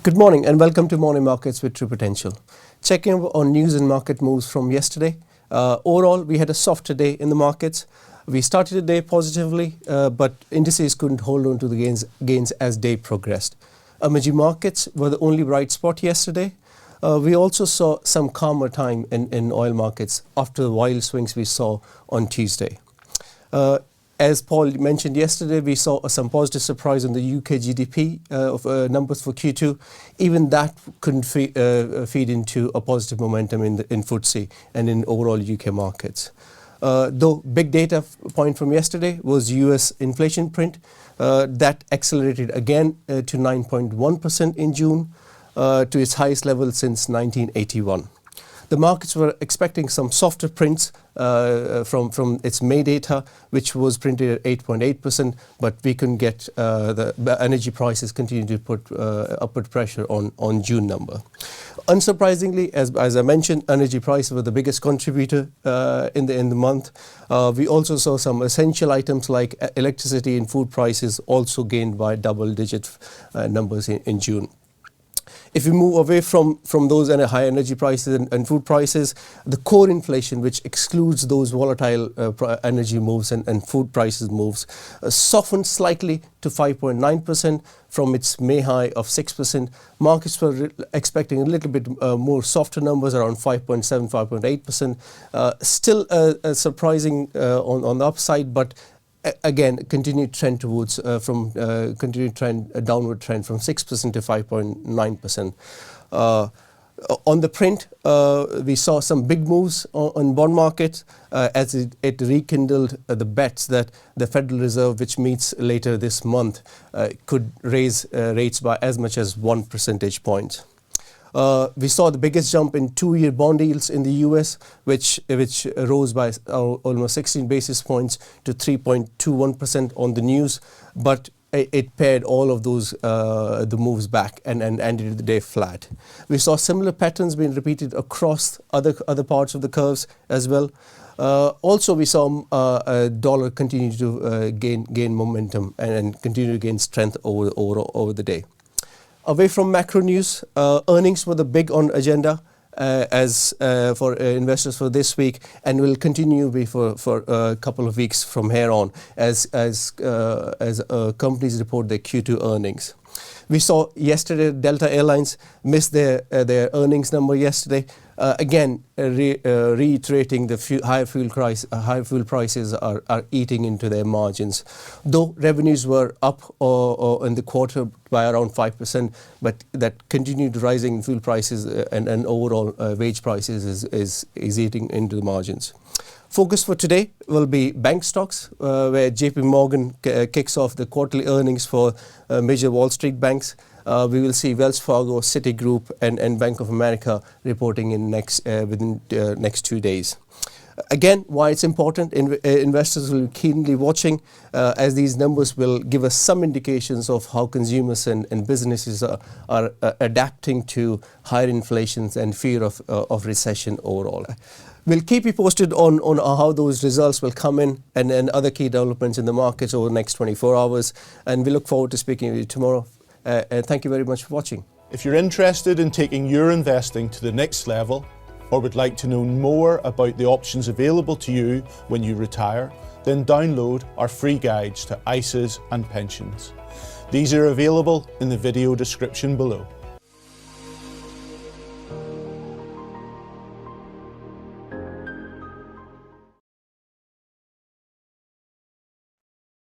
Good morning and welcome to Morning Markets with True Potential. Checking on news and market moves from yesterday. Overall, we had a softer day in the markets. We started the day positively, but indices couldn't hold on to the gains as day progressed. Emerging markets were the only bright spot yesterday. We also saw some calmer time in oil markets after the wild swings we saw on Tuesday. As Paul mentioned yesterday, we saw some positive surprise on the UK GDP numbers for Q2. Even that couldn't feed into a positive momentum in FTSE and in overall UK markets. Though big data point from yesterday was US inflation print that accelerated again to 9.1% in June, to its highest level since 1981. The markets were expecting some softer prints from its May data, which was printed at 8.8%, but we couldn't get the energy prices continue to put upward pressure on June number. Unsurprisingly, as I mentioned, energy prices were the biggest contributor in the month. We also saw some essential items like electricity and food prices also gained by double-digit numbers in June. If we move away from those high energy prices and food prices, the core inflation, which excludes those volatile energy moves and food prices moves, softened slightly to 5.9% from its May high of 6%. Markets were expecting a little bit more softer numbers, around 5.7, 5.8%. Still surprising on the upside, but again, continued trend towards a downward trend from 6% to 5.9%. On the print, we saw some big moves on bond market as it rekindled the bets that the Federal Reserve, which meets later this month, could raise rates by as much as 1 percentage point. We saw the biggest jump in 2-year bond yields in the US, which rose by almost 16 basis points to 3.21% on the news, but it paired all of those the moves back and ended the day flat. We saw similar patterns being repeated across other parts of the curves as well. Also, we saw dollar continue to gain momentum and continue to gain strength over the day. Away from macro news, earnings were the big on agenda as for investors for this week, and will continue to be for a couple of weeks from here on as companies report their Q2 earnings. We saw yesterday Delta Airlines miss their earnings number yesterday. Again, reiterating the high fuel prices are eating into their margins. Though revenues were up in the quarter by around 5%, but that continued rising fuel prices and overall wage prices is eating into the margins. Focus for today will be bank stocks, where JP Morgan kicks off the quarterly earnings for major Wall Street banks. We will see Wells Fargo, Citigroup and Bank of America reporting within next 2 days. Again, why it's important, investors will be keenly watching as these numbers will give us some indications of how consumers and businesses are adapting to higher inflations and fear of recession overall. We'll keep you posted on how those results will come in and other key developments in the markets over the next 24 hours. And we look forward to speaking with you tomorrow. And thank you very much for watching. If you're interested in taking your investing to the next level, or would like to know more about the options available to you when you retire, then download our free guides to ISAs and pensions. These are available in the video description below.